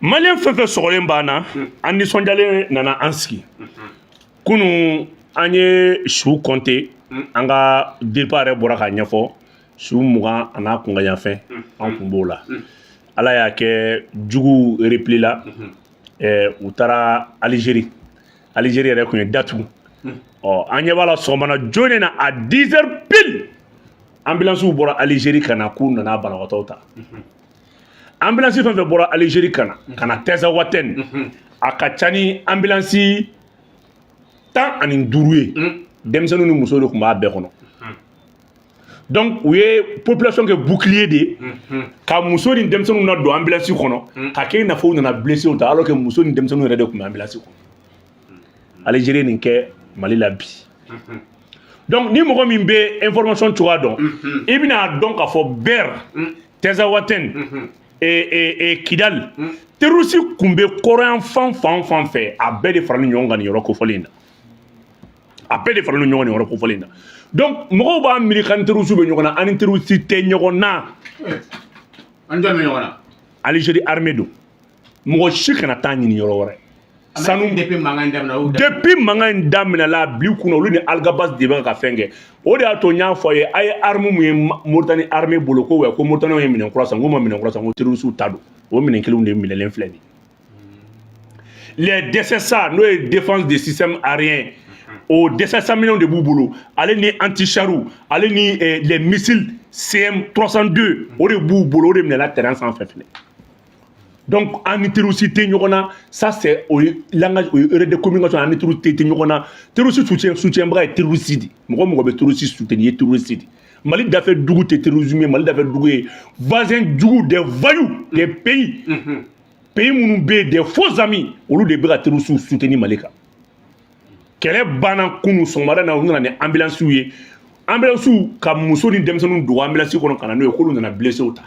Malien fefe sogolen bana an nisɔndiyalen nana an sigi kunu an ye su compter an ka départ yɛrɛ bɔra ka ɲɛfɔ su 20 a n'a kunkanyanfɛn an kun b'o la ala y'a kɛ jugu repli la u taara Algérie yɛrɛ kun ye datu an ɲɛ b'a la sɔgɔmana joona na à 10 heures pile ambulance bɔra Algérie ka na k'u nana banabagatɔw ta ambulance fɛn fɛn bɔra Algérie ka na Tezawatène a ka ca ni ambulance 15 ye denmisɛnninw ni musow de tun b'a bɛɛ kɔnɔ donc u ye population kɛ bouclier de ka muso ni denmisɛnninw na don ambulance kɔnɔ ka kɛ i n'a fɔ u nana blessé ta alors que muso ni denmisɛnninw yɛrɛ de tun bɛ ambulance kɔnɔ Algérie nin kɛ Mali la bi donc ni mɔgɔ min bɛ information cogoya dɔn i bɛna dɔn k'a fɔ Ber Tezawatène Kidal terroriste kun bɛ kɔrɔyan fan fɛ a bɛɛ de faralen ɲɔgɔn kan nin yɔrɔ kofɔlen na donc mɔgɔw b'a miiri kan terroriste bɛ ɲɔgɔn na ani terroriste tɛ ɲɔgɔn na an jɔn bɛ ɲɔgɔn na Algérie armée don mɔgɔ si kana taa ɲini yɔrɔ wɛrɛ sanu depuis mankan in daminɛla bi kunna olu ni Algabas de bɛ ka fɛn kɛ o de y'a to n y'a fɔ a ye a ye arme mun ye Moritani armée bolo ko ko Moritaniw ye minɛn kura san ko ma minɛn kura san ko terroriste ta don o minɛn kelenw de minɛlen filɛ nin les DSSA n'o ye défense des systèmes aériens o DSSA minɛnw de b'u bolo ale ni anti-char ale ni les missiles CM 302 o de b'u bolo o de minɛla terrain sanfɛ filɛ donc ani terroriste tɛ ɲɔgɔn na ça c'est o langage o erreur de communication ani terroriste tɛ ɲɔgɔn na terroriste soutienbaga ye terroriste de mɔgɔ bɛ terroriste soutenir ye terroriste de Mali dafɛ dugu tɛ terrorisme ye Mali dafɛ dugu ye voisin jugu des voyous des pays minnu bɛ yen des faux amis olu de bɛ ka terroriste soutenir Mali kan kɛlɛ banna kunu sɔgɔmada na u nana ni ambulance ye ambulance ka muso ni denmisɛnninw dogo ambulance kɔnɔ ka na n'o ye k'olu nana blessé ta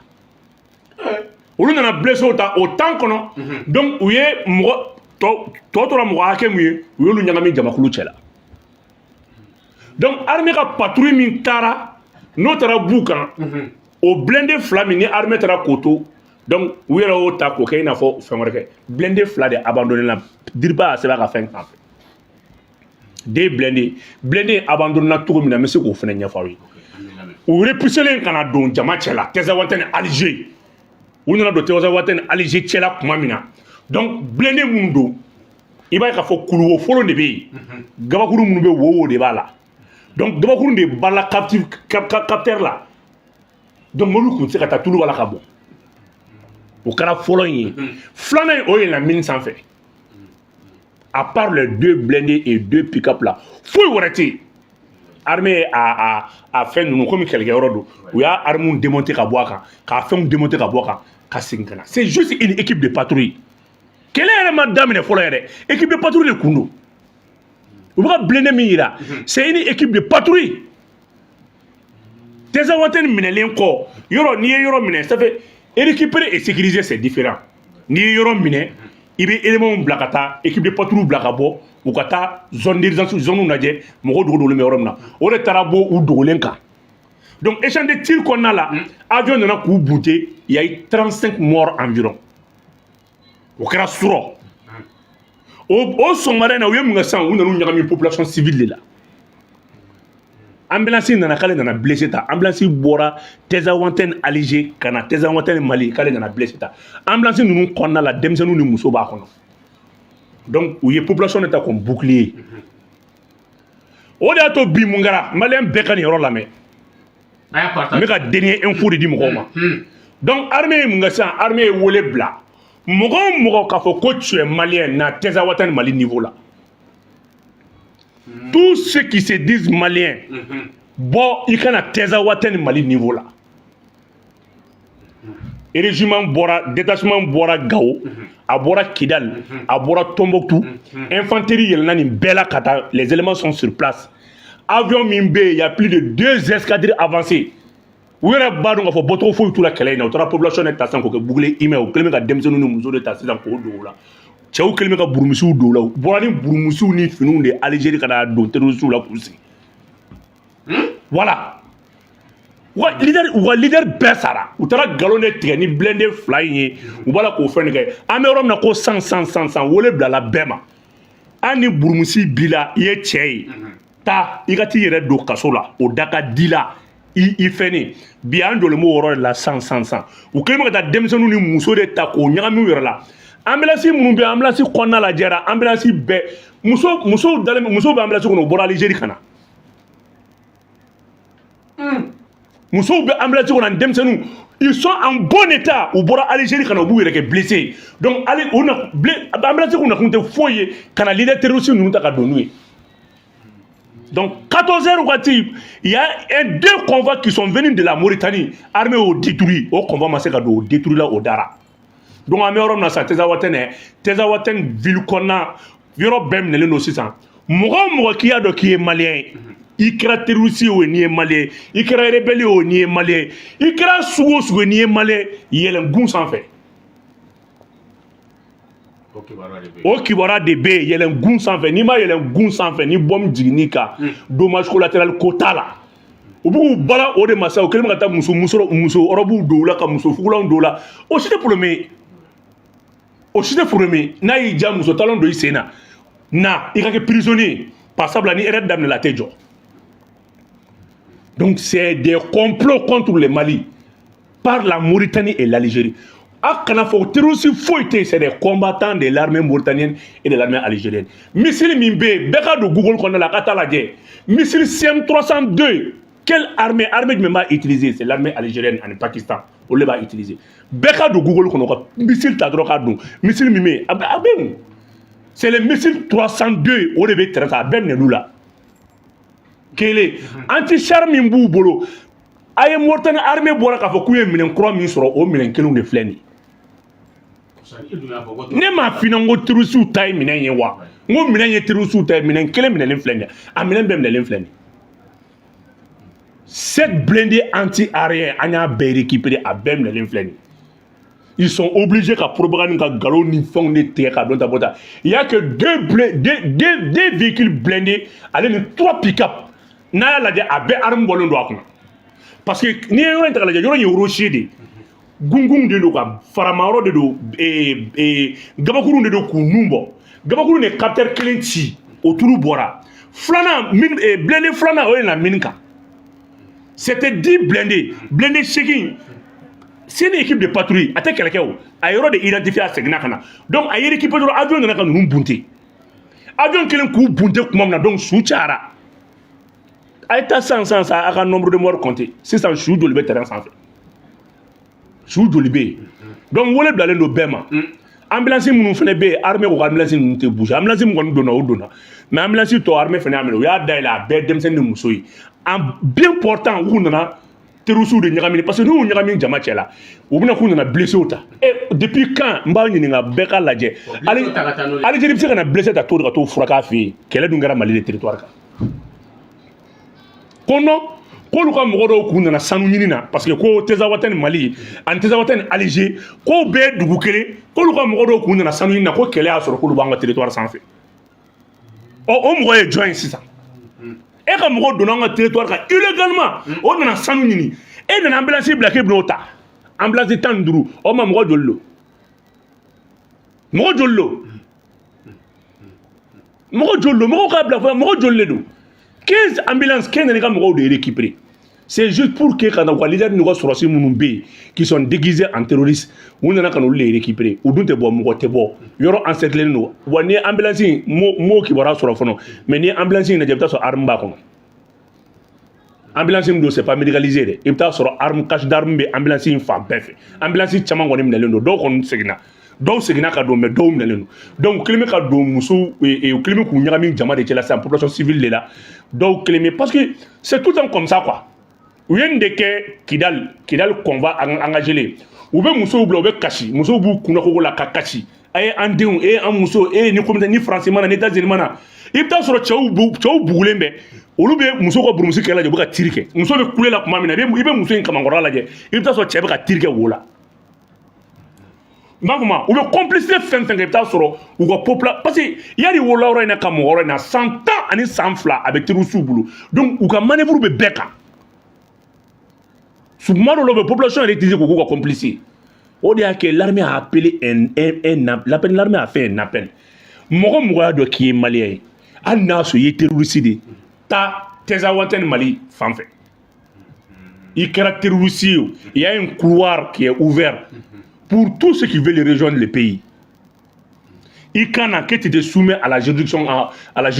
olu nana blessé ta o temps kɔnɔ donc u ye mɔgɔ tɔ tora mɔgɔ hakɛ mun ye u y'olu ɲagami jamakulu cɛ la donc armée ka patrouille min taara n'o taara b'u kan o blindé 2 min ni armée taara k'o to donc u yɛrɛ y'o ta k'o kɛ i n'a fɔ fɛn wɛrɛ kɛ blindé 2 de abandonné la Diriba a sɛbɛn ka fɛn sanfɛ des blindé abandonné la cogo min na n bɛ se k'o fana ɲɛfɔ aw ye u repoussé ka na don jama cɛ la Tezawatène Alger u nana don Tezawatène Alger cɛ la tuma min na donc blindé minnu don i b'a ye k'a fɔ kuluwo fɔlɔ de bɛ yen gabakuru minnu bɛ wo de b'a la donc gabakuru de bala capteur la donc mobili kun tɛ se ka taa tulu b'a la ka bɔ o kɛra fɔlɔ in ye filanan in o yɛlɛnna mine sanfɛ à part les 2 blindés et 2 pick-up là foyi wɛrɛ tɛ yen armée a fɛn ninnu komi kɛlɛkɛyɔrɔ don u y'a armes démonter ka bɔ a kan k'a fɛnw démonter ka bɔ a kan ka segin ka na c'est juste une équipe de patrouille kɛlɛ yɛrɛ ma daminɛ fɔlɔ yɛrɛ équipe de patrouille de kun don u bɛ ka blindé min yira c'est une équipe de patrouille Tezawatène minɛlen kɔ yɔrɔ n'i ye yɔrɔ minɛ ça fait récupérer et sécuriser c'est différent n'i ye yɔrɔ minɛ i bɛ éléments bila ka taa équipe de patrouille bila ka bɔ u ka taa zone d'urgence zone lajɛ mɔgɔw dogolen bɛ yɔrɔ min na o de taara bɔ u dogolen kan donc échange de tir kɔnɔna la avion nana k'u buté il y a eu 35 morts environ o kɛra surɔ o sɔgɔmada in na u ye mun kɛ sisan u nana u ɲagami population civile de la ambulance nana k'ale nana blessé ta ambulance bɔra Tezawatène Alger ka na Tezawatène Mali k'ale nana blessé ta ambulance ninnu kɔnɔna la denmisɛnninw ni muso b'a kɔnɔ donc u ye population de ta comme bouclier o de y'a to bi mun kɛra maliyɛn bɛɛ ka nin yɔrɔ lamɛn n bɛ ka dernier info de di mɔgɔw ma donc armée ye mun kɛ sisan armée ye wele bila mɔgɔ o mɔgɔ k'a fɔ ko tu es malien na Tezawatène Mali niveau la tous ceux qui se disent maliens bon i kana Tezawatène Mali niveau la régiment bɔra détachement bɔra Gao a bɔra Kidal a bɔra Tombouctou infanterie yɛlɛnna nin bɛɛ la ka taa les éléments sont sur place avion min bɛ yen il y a plus de 2 escadrilles avancées u yɛrɛ b'a dɔn k'a fɔ bɔtɔgɔ foyi t'u la kɛlɛ in na u taara population de ta sisan k'o kɛ bouclier humain u kɛlen bɛ ka denmisɛnninw ni musow de ta sisan k'o don u la cɛw kɛlen bɛ ka burumusiw don u la u bɔra ni burumusiw ni finiw de Algérie ka na don terroriste la k'u sigi voilà wa leader bɛɛ sara u taara galon de tigɛ ni blende fila in ye u b'a la k'o fɛn kɛ an bɛ yɔrɔ min na ko san wele bilala bɛɛ ma an ni burumusi b'i la i ye cɛ ye taa i ka t'i yɛrɛ don kaso la o da ka di la i fɛn bi an jɔlen b'o yɔrɔ de la san u kɛlen bɛ ka taa denmisɛnninw ni muso de ta k'o ɲagami u yɛrɛ la ambulance minnu bɛ ambulance kɔnɔna lajɛra ambulance bɛɛ musow bɛ ambulance kɔnɔ u bɔra Algérie ka na musow bɛ ambulance kɔnɔ denmisɛnninw ils sont en bon état u bɔra Algérie ka na u b'u yɛrɛ kɛ blessé donc ambulance kɔnɔ kun tɛ foyi ye ka na leader terroriste ninnu ta ka don n'u ye donc 14h wagati il y a deux convois qui sont venus de la Mauritanie armée au détruit au convoi ma se ka don o détruit la o dara donc an bɛ yɔrɔ min na sa Tezawaten ville kɔnɔna yɔrɔ bɛɛ minɛlen don sisan mɔgɔ o mɔgɔ k'i y'a dɔn k'i ye maliyɛn ye i kɛra terroriste ye o n'i ye maliyɛn ye i kɛra rebelle ye o n'i ye maliyɛn ye i kɛra sugu o sugu ye n'i ye maliyɛn ye yɛlɛn gun sanfɛ o kibaruya de bɛ yen yɛlɛn gun sanfɛ n'i ma yɛlɛn gun sanfɛ ni bombe jiginn'i kan dommage collatéral ko t'a la u b'u bala o de ma sa u kɛlen bɛ ka taa muso ɔrɔbuw don u la ka muso fugulanw don u la o si tɛ problème ye o si tɛ problème ye n'a y'i diya muso talon don i sen na i ka kɛ prisonnier par sabula ni erreur daminɛna a tɛ jɔ donc c'est des complots contre le Mali par la Mauritanie et l'Algérie. C'est des combattants de l'armée mauritanienne et de l'armée algérienne. Missile Mimbe, Beka de Google qu'on a la Catalagé. Missile CM302, quelle armée du même utilisé? C'est l'armée algérienne en Pakistan. On l'a utilisé. Beka de Google qu'on a missile Tadrokadou, missile Mimé, c'est le missile 302, on devait traiter à Ben Neloula. Quel est anti-char Mimbu Bolo? Aye Mauritanie armée boira k'a fɔ k'u ye minɛn kura min sɔrɔ o minɛn kelenw de filɛ nin ye ne m'a f'i ɲɛna n ko terroriste ta ye minɛn ye wa n ko minɛn ye terroriste ta ye minɛn kelen minɛlen filɛ nin ye a minɛn bɛɛ minɛlen filɛ nin ye cette blindée anti-aérien an y'a bɛɛ récupéré a bɛɛ minɛlen filɛ nin ye ils sont obligés ka propagande ka galon ni fɛnw de tigɛ ka dɔn ta bɔ ta il y a que deux véhicules blindés ale ni 3 pick-up n'a y'a lajɛ a bɛɛ arme bɔlen don a kunna parce que n'i ye yɔrɔ in ta ka lajɛ yɔrɔ in ye rocher de gungun de don ka faramayɔrɔ de don gabakurun de don k'u nun bɔ gabakurun de capteur kelen ci o tulu bɔra filanan blindé filanan o ye na mine kan c'était 10 blindés 8 c'est une équipe de patrouille a tɛ kɛlɛ kɛ o a yɔrɔ de identifier a seginna ka na donc a ye équipe dɔrɔn avion nana ka ninnu bunte avion kelen k'u bunte tuma min na donc su cayara a ye taa sisan a ka nombre de morts compté sisan su joli bɛ terrain sanfɛ su joli bɛ yen donc wele bilalen don bɛɛ ma ambulance minnu fana bɛ yen armée ko ambulance ninnu tɛ bouger ambulance min kɔni donna o donna mais ambulance tɔ armée fana y'a minɛ u y'a dayɛlɛ a bɛɛ denmisɛnnin ni muso ye en bien portant u nana terroriste de ɲagami parce que n'u ɲagami jama cɛ la u bɛna k'u nana blessé ta depuis quand n b'a ɲininka bɛɛ k'a lajɛ Algérie bɛ se ka na blessé ta to de ka t'o furakɛ a fɛ yen kɛlɛ dun kɛra Mali de territoire kan ko non k'olu ka mɔgɔ dɔw kun nana sanu ɲini na parce que ko Tezawaten Mali ani Tezawaten Alger k'o bɛɛ dugu kelen k'olu ka mɔgɔ dɔw kun nana sanu ɲini na ko kɛlɛ y'a sɔrɔ k'olu b'an ka territoire sanfɛ o mɔgɔ ye jɔn ye sisan e ka mɔgɔ donna an ka territoire kan illégalement o nana sanu ɲini e nana ambulance bila k'e bɛn'o ta ambulance 15 o ma mɔgɔ joli don mɔgɔ k'a bila fɔlɔ mɔgɔ joli de don 15 ambulances 15 ka mɔgɔw de récupéré c'est juste pour que kana wa leader n'u ka sɔrɔsi minnu bɛ yen qui sont déguisés en terroristes u nana ka n'olu de récupéré u dun tɛ bɔ mɔgɔ tɛ bɔ yɔrɔ encerclé don wa ni ambulance in m'o kibaruya sɔrɔ fɔlɔ mais ni ambulance in lajɛ i bɛ taa sɔrɔ arme b'a kɔnɔ ambulance min don c'est pas médicalisé dɛ i bɛ taa sɔrɔ arme cache d'arme bɛ ambulance in fan bɛɛ fɛ ambulance caman kɔni minɛlen don dɔw kɔni seginna dɔw seginna ka don mais dɔw minɛlen don donc u kɛlen bɛ ka don musow u kɛlen bɛ k'u ɲagami jama de cɛla sisan population civile de la dɔw kɛlen bɛ parce que c'est tout le temps comme ça quoi u ye nin de kɛ Kidal convoi engagé u bɛ musow bila u bɛ kasi musow b'u kunna kogo la ka kasi a ye an denw e ye an muso e ye ni comité ni France mana ni États-Unis mana i bɛ taa sɔrɔ cɛw bugulen bɛ olu bɛ muso ka burumusi kɛlɛ lajɛ u bɛ ka tiri kɛ muso bɛ kule la tuma min na i bɛ muso in kamankɔrɔla lajɛ i bɛ taa sɔrɔ cɛ bɛ ka tiri kɛ wo la Magma, ou bien complicité fɛn fɛn kɛ i bɛ taa sɔrɔ u ka popula parce que yali wolola yɔrɔ in na ka mɔgɔ yɔrɔ in na 100 ans ani 100 fila a bɛ terroriste bolo donc u ka manœuvre bɛ bɛɛ kan Souvent, la population est utilisée pour complice. On dit que l'armée a appelé l'armée a fait un appel. Moi, qui est malien, a nasu terroriste. Ta Tezawanten Mali, fanfait. Il caractérise, il y a un couloir qui est ouvert pour tous ceux qui veulent rejoindre le pays. Il can que tu te soumets à la juridiction, à la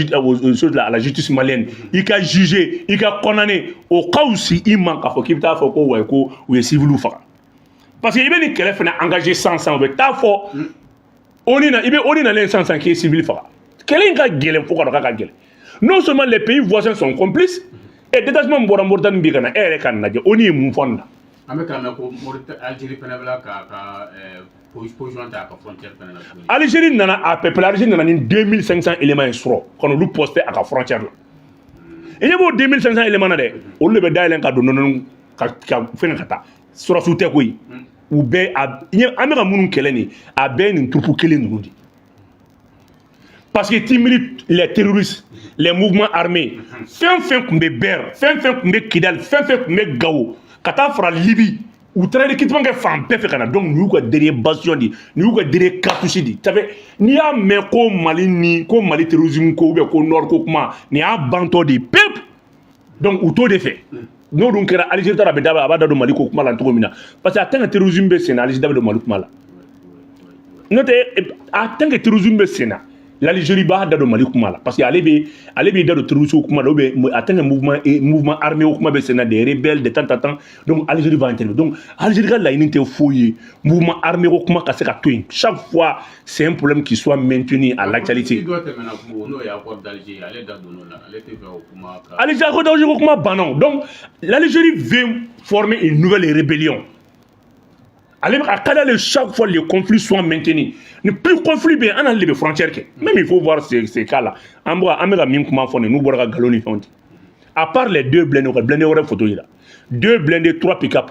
justice malienne. Il can juger, il can condamner. Au cas où si il manque à faire qu'il t'a fait ou est civil ou pas. Parce qu'il y a des gens qui ont engagé 100 mais t'as fait. On est dans les 100 qui est civil fera. Quel est le gueule pour qu'on a gueule? Non seulement les pays voisins sont complices, et détachement de Mauritanie Bigana, et les Canadiens, on y est mon fond. Algérie nana à peu près l'Algérie nana 2500 éléments sur quand on nous postait à la frontière là. Et il y a 2500 éléments là on le béda il ka donnon ka fait kata sur sous te koy ou be il amera munu keleni a ben une troupe keleni nous dit. Parce que timide les terroristes, les mouvements armés, fin kumbe ber, fin kumbe kidal, fin kumbe gao, kata fra Libye ou très l'équipement que femme peut faire donc nous quoi derrière bastion dit nous quoi derrière cartouche dit tu sais ni a mais ko Mali terrorisme ko be ko nord ko kuma ni a banto di pep donc auto de fait nous donc era Algérie ta be daba abada do Mali ko kuma la to mina parce que atteindre terrorisme be sénat Algérie daba do Mali kuma la note atteindre terrorisme be sénat l'Algérie ba da do Mali kuma la parce que aller be da do terrorisme kuma do be atteindre mouvement armé kuma be sénat des rebelles de temps en temps donc Algérie va intervenir donc Algérie la unité fouillée mouvement armé kuma ka se ka twin chaque fois c'est un problème qui soit maintenu à l'actualité Algérie kuma banon donc l'Algérie veut former une nouvelle rébellion. À Canada, chaque fois les conflits soient maintenus. Ne plus conflit bien, on a les frontières. Même il faut voir ces cas-là. Nous à part les deux blindés photo là. 2 blindés, 3 pick-up.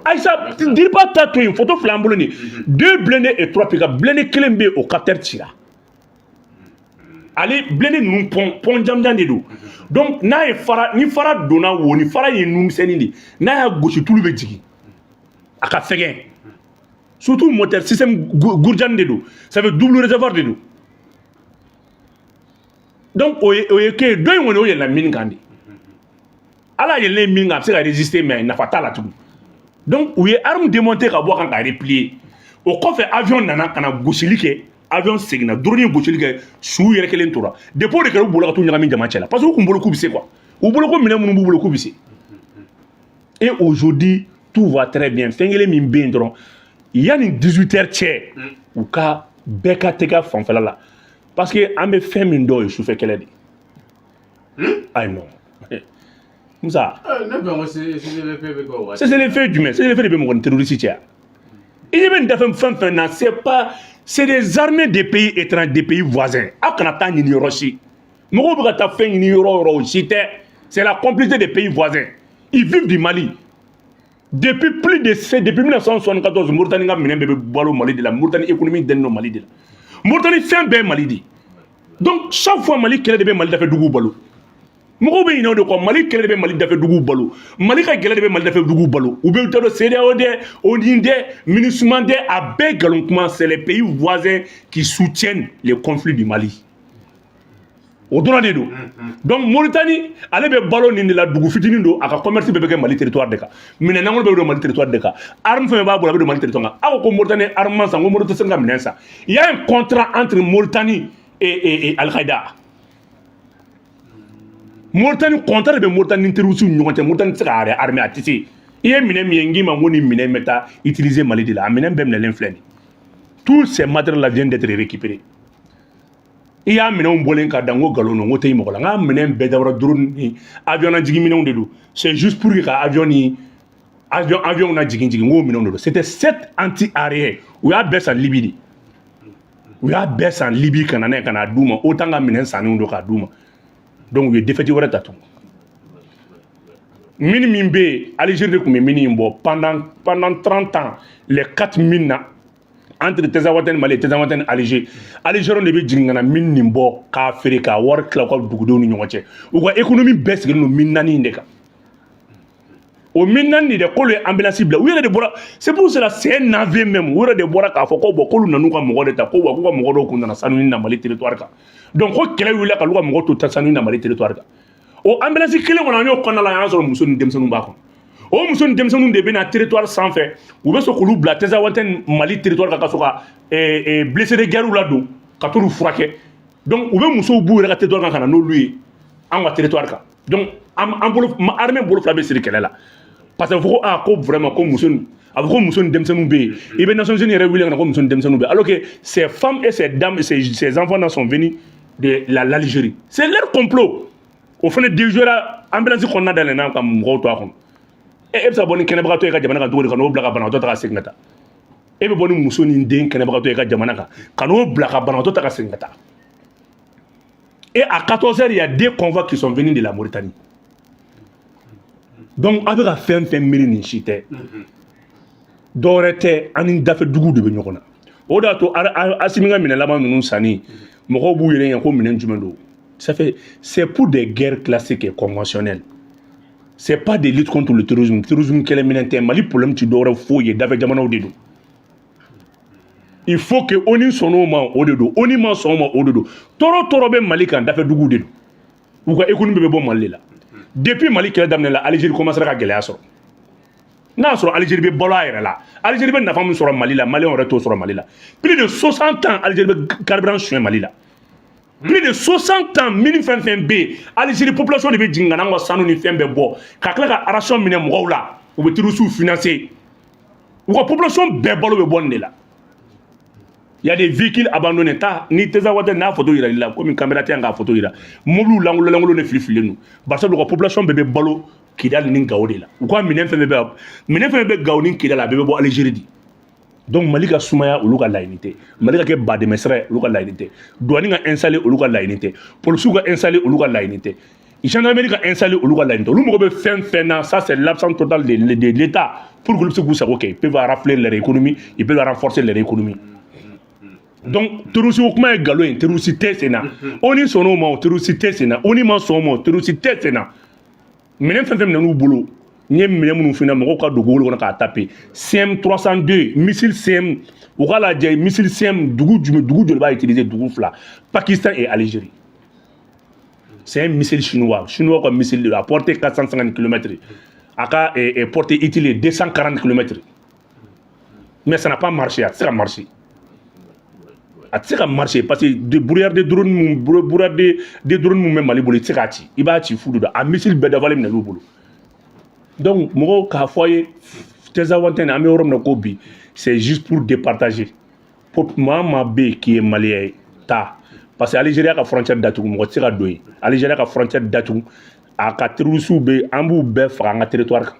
Aïssa, dis pas tatoué une photo flambulée. 2 blindés et 3 pick-up. Blindés Kelembe au Qatar Tira. Allez, blindés nous pont jam dans des dos. Donc, na fara ni fara dona wo ni fara yi num senindi. Na ya gochi tout le bétigi. Aka fegen. Surtout moteur système gourjan de dos. Ça veut double réservoir de dos. Donc oye ke doy wono ye la mine gandi. Ala ye le mine ngam se ka résister mais na fata la tout. Donc oye arme démontée ka bo kan ka replier. O ko fe avion nana kana gochili ke avion segna drone gochili ke sou yere kelen tora. Dépôt de ke bo la tout nyami jama chela. Parce que ku mbolo ku bise quoi. Ou bolo ko mine mu mbolo ku bise. Et aujourd'hui tout va très bien. Fengele min ben dron. Il y a une 18h tché ou ka beka teka fanfala la. Parce que on me fait min do sou fait kele di. Ah non. Moussa. C'est l'effet du mais, c'est l'effet de mon terroriste tché. Il y a même des femmes c'est pas c'est des armées des pays étrangers des pays voisins. A kana ta ni Roshi. Mo ko ta fait ni Euro c'est la complicité des pays voisins. Ils vivent du Mali. Depuis 1974, Mauritanie a mené le Mali de la Mauritanie économique de Mali de la Mauritanie fait un bien Mali de. Donc chaque fois Mali qu'elle devait Mali d'affaire Dougou Balo. Moko be ino de ko Mali qu'elle devait Mali d'affaire Dougou Balo. Mali ka qu'elle devait Mali d'affaire Dougou Balo. Ou bien le CDAO de Odinde, MINUSMA de à Bégalonquement, c'est les pays voisins qui soutiennent les conflits du Mali. Au-delà de nous. Donc, Mauritanie, elle est ballon de la Dougou Fitinindo, à commerce de Mali territoire de cas. Mais n'a pas de Mali territoire de cas. Arme fait pas de Mali territoire. Alors que Mauritanie, arme sans Mauritanie, il y a un contrat entre Mauritanie et Al-Qaïda. Mauritanie, contrat de Mauritanie, Mauritanie, c'est armée à tisser. Il y a un minengi, mamoni, meta, utiliser Mali de la, amène même l'influence. Tous ces matériels viennent d'être récupérés. Il y a un bolin ka dango galon ngote yi mokola nga menen be dawra drone ni avion na jigi minon de do c'est juste pour que avion na jigi ngo minon de do c'était 7 anti-aérien ou ya baisse en Libye ou ya baisse en Libye kana duma autant nga menen sanu do ka duma donc we défaiti wara tatu minimimbe Algérie ko mini mbo pendant 30 ans les 4 mines entre Tezawanten Mali et Tezawanten Alger. Alger on devait jingana min nimbo ka Afrika war kla ko dugudo ni ñoce. Ou ko économie baisse que no min nani ndeka. o minnan ni de kolo ambulance bila u yɛrɛ de bɔra c'est pour cela c'est un aveu même u yɛrɛ de bɔra k'a fɔ ko bon k'olu nanu ka mɔgɔ de ta ko wa k'u ka mɔgɔ dɔw kun nana sanu na Mali territoire kan donc ko kɛlɛ wulila ka olu ka mɔgɔ to ta sanu na Mali territoire kan o ambulance kelen kɔnɔ an y'o kɔnɔna la an y'a sɔrɔ muso ni denmisɛnninw b'a kɔnɔ o muso ni denmisɛnninw de bɛna territoire sanfɛ u bɛ sɔn k'olu bila Tɛzawantɛni Mali territoire kan ka sɔrɔ ka blessé de guerre la don ka t'olu furakɛ donc u bɛ musow b'u yɛrɛ ka territoire kan ka na n'olu ye an ka territoire kan donc an bolo armée bolo fila bɛ siri kɛlɛ la parce que fɔ ko ko vraiment ko muso a fɔ ko muso ni denmisɛnninw bɛ yen i bɛ Nations Unies yɛrɛ wele ka na ko muso ni denmisɛnninw bɛ yen alors que ces femmes et ces dames et ces enfants là sont venus de l'Algérie c'est leur complot o fana déjouera ambulance kɔnɔna dayɛlɛ n'a ka mɔgɔw to a kɔnɔ e bɛ se ka bɔ ni kɛnɛbagatɔ ye ka jamana kan cogo di ka n'o bila ka banabagatɔ ta ka segin ka taa e bɛ bɔ ni muso ni den kɛnɛbagatɔ ye ka jamana kan ka n'o bila ka banabagatɔ ta ka segin ka taa et à 14h il y a 2 convois qui sont venus de la Mauritanie donc a bɛ ka fɛn fɛn miiri nin si tɛ dɔwɛrɛ tɛ an ni dafɛ dugu de bɛ ɲɔgɔn na o de y'a to Asimi ka minɛ laban ninnu sanni mɔgɔw b'u yɛrɛ ɲɛ ko minɛn jumɛn don c'est pour des guerres classiques et conventionnelles c'est pas des luttes contre le terrorisme kɛlɛ minɛn tɛ Mali problème ti dɔwɛrɛ foyi ye dafɛ jamanaw de don il faut que ONU sɔn o ma o de don ONU ma sɔn o ma o de don tɔɔrɔ bɛ Mali kan dafɛ dugu de don u ka économie bɛ bɔ Mali la depuis Mali kɛlɛ daminɛ la Algérie commencera ka gɛlɛya sɔrɔ n'a sɔrɔ Algérie bɛ balo a yɛrɛ la Algérie bɛ nafa min sɔrɔ Mali la Maliyɛnw yɛrɛ t'o sɔrɔ Mali la plus de 60 ans Algérie bɛ carburant suɲɛ Mali la plus de 60 ans mini fɛn fɛn bɛ yen Algérie population de bɛ jigin ka n'an ka sanu ni fɛn bɛɛ bɔ ka tila ka ration minɛ mɔgɔw la u bɛ terroristes financer u ka population bɛɛ balo bɛ bɔ nin de la il y a des véhicules abandonnés ta ni Tɛzawantɛni n'a photo yira la komi caméra tɛ yan k'a photo yira mobile lankolon de filifilen don barisa u ka population bɛɛ bɛ balo Kidal ni Gao de la u ka minɛn fɛn bɛ Gao ni Kidal a bɛɛ bɛ bɔ Algérie di donc Mali ka sumaya olu ka laɲini tɛ Mali ka kɛ badɛmɛ sira ye olu ka laɲini tɛ douane ka installer olu ka laɲini tɛ policiers ka installer olu ka laɲini tɛ gendarmerie ka installer olu ka laɲini tɛ olu mago bɛ fɛn fɛn na ça c'est l'absence totale de l'État pour que olu bɛ se k'u sago kɛ ils peuvent rafler leur économie ils peuvent renforcer leur économie donc terroriste kuma ye nkalon ye terroriste tɛ sen na ONU sɔnn'o ma o terroriste tɛ sen na ONU ma sɔn o ma o terroriste tɛ sen na minɛn fɛn fɛn minɛ n'u bolo n ye minɛn minnu f'i ɲɛna mɔgɔw ka don Google kɔnɔ k'a taper CM 302 missile CM u k'a lajɛ missile CM dugu joli b'a utiliser dugu fila Pakistan et Algérie c'est un missile chinois ka missile de a porté 450 km a ka portée utile 240 km mais ça n'a pas marché a tɛ se ka marcher a tɛ se ka marcher parce que brouillard de drone mun bɛ Mali bolo i tɛ se k'a ci i b'a ci fu de don a missile bɛɛ dafalen minɛ n'u bolo donc mɔgɔw k'a fɔ a ye Tɛzawantɛni an bɛ yɔrɔ min na ko bi c'est juste pour départager maa maa bɛ yen qui est malien ye taa parce que Algérie ka frontière datugu mɔgɔ tɛ se ka don yen Algérie ka frontière datugu a ka terroristes bɛ an b'u bɛɛ faga an ka territoire kan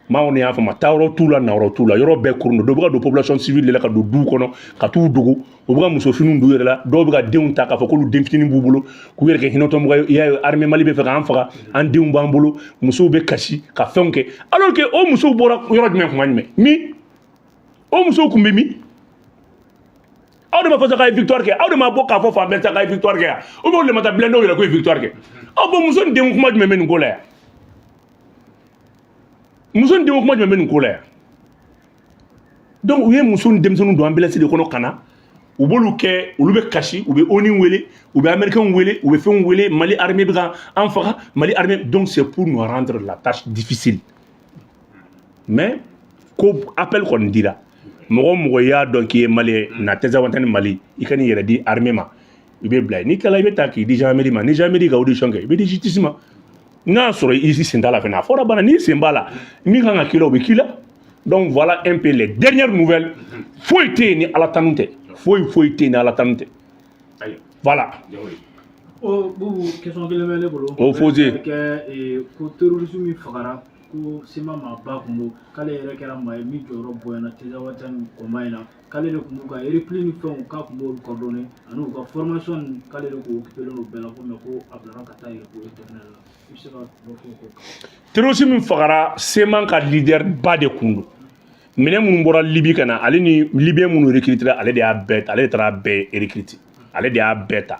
maa kɔni y'a faamu taa yɔrɔ t'u la na yɔrɔ t'u la yɔrɔ bɛɛ kurun don dɔw bɛ ka don population civile de la ka don duw kɔnɔ ka t'u dogo u bɛ ka musofiniw don u yɛrɛ la dɔw bɛ ka denw ta k'a fɔ k'olu den fitinin b'u bolo k'u yɛrɛ kɛ hinɛtɔmɔgɔ ye i y'a ye armée Mali bɛ fɛ k'an faga an denw b'an bolo musow bɛ kasi ka fɛnw kɛ alors que o musow bɔra yɔrɔ jumɛn kuma jumɛn min o musow kun bɛ min aw de ma fɔ sa k'a ye victoire kɛ aw de ma bɔ k'a fɔ fan bɛɛ sa k'a ye victoire kɛ yan ou bien olu de ma taa blindés yɛrɛ k'o ye victoire kɛ bon muso ni den kuma jumɛn bɛ nin ko la yan muso ni den kuma jumɛn bɛ nin ko la yan donc u ye muso ni denmisɛnninw don ambulance de kɔnɔ ka na u b'olu kɛ olu bɛ kasi u bɛ ONU wele u bɛ américains wele u bɛ fɛnw wele Mali armée bɛ ka an faga Mali armée donc c'est pour nous rendre la tâche difficile mais ko appel kɔni dira mɔgɔ y'a dɔn k'i ye Malien na Tɛzawantɛni Mali i ka n'i yɛrɛ di armée ma i bɛ bila n'i tilala i bɛ taa k'i di gendarmerie ma ni gendarmerie ka audition kɛ i bɛ di justice ma n'a sɔrɔ i sen t'a la fɛnɛ a fɔra bana n'i sen b'a la min kan ka k'i la o bɛ k'i la donc voilà un peu les dernières nouvelles foyi tɛ yen ni Ala tanu tɛ foyi tɛ yen ni Ala tanu tɛ voilà. Bubu question kelen bɛ ne bolo. O fɔse. Ko terrorisme min fagara ko Sima maa ba kun don k'ale yɛrɛ kɛra maa ye min jɔyɔrɔ bonyana Tɛzawantɛni kɔma in na k'ale de kun b'u ka repli ni fɛnw k'a kun b'olu coordonner ani u ka formation k'ale de kun occupé len don bɛɛ la ko mais ko a bilara ka taa yen ko éternel la i bɛ se ka dɔ fɔ o ko kan. Terrorisme min fagara Sema ka leader ba de kun don minɛn minnu bɔra Libi ka na ale ni Libyen minnu recruter ale de taara bɛɛ recruter ale de y'a bɛɛ ta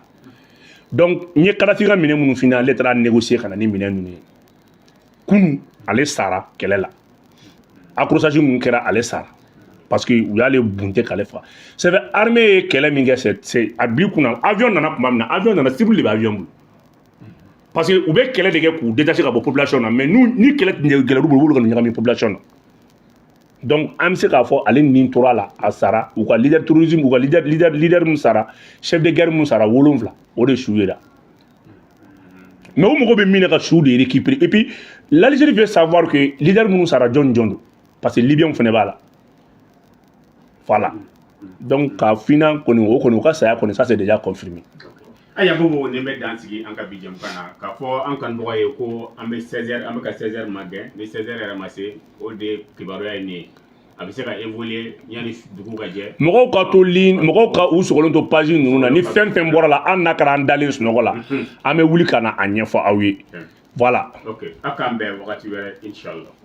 donc n ye Kadafi ka minɛn minnu f'i ɲɛna ale taara négocier ka na ni minɛn ninnu ye kunun ale sara kɛlɛ la accrochage mun kɛra ale sara parce que u y'ale bunte k'ale faga c'est vrai armée ye kɛlɛ min kɛ c'est a bi kunna avion nana tuma min na avion nana civil de bɛ avion bolo parce que u bɛ kɛlɛ de kɛ k'u détacher ka bɔ population na mais ni kɛlɛ gɛlɛy'u bolo olu ka ɲagami population na donc an bɛ se k'a fɔ ale nin tora la a sara u ka leader terrorisme u ka leader mun sara chef de guerre mun sara 7 o de su yera mais u mago bɛ min na ka su de récupérer et puis l'Algérie veut savoir que leader minnu sara jɔn don parce que libyen fana b'a la voilà donc k'a fina kɔni o kɔni u ka saya kɔni ça c'est déjà confirmé. Aya bobo ne bɛ dan sigi an ka bi jɛmukan na k'a fɔ an kanubagaw ye ko an bɛ 16h an bɛ ka 16h ma gɛn ni 16h yɛrɛ ma se o de kibaruya ye nin ye a bɛ se ka évoluer yanni dugu ka jɛ mɔgɔw ka to ligne mɔgɔw ka u sɔgɔlen to page ninnu na ni fɛn fɛn bɔra la an n'a kɛra an dalen sunɔgɔ la an bɛ wuli ka na a ɲɛfɔ aw ye voilà ok a k'an bɛn wagati wɛrɛ inchallah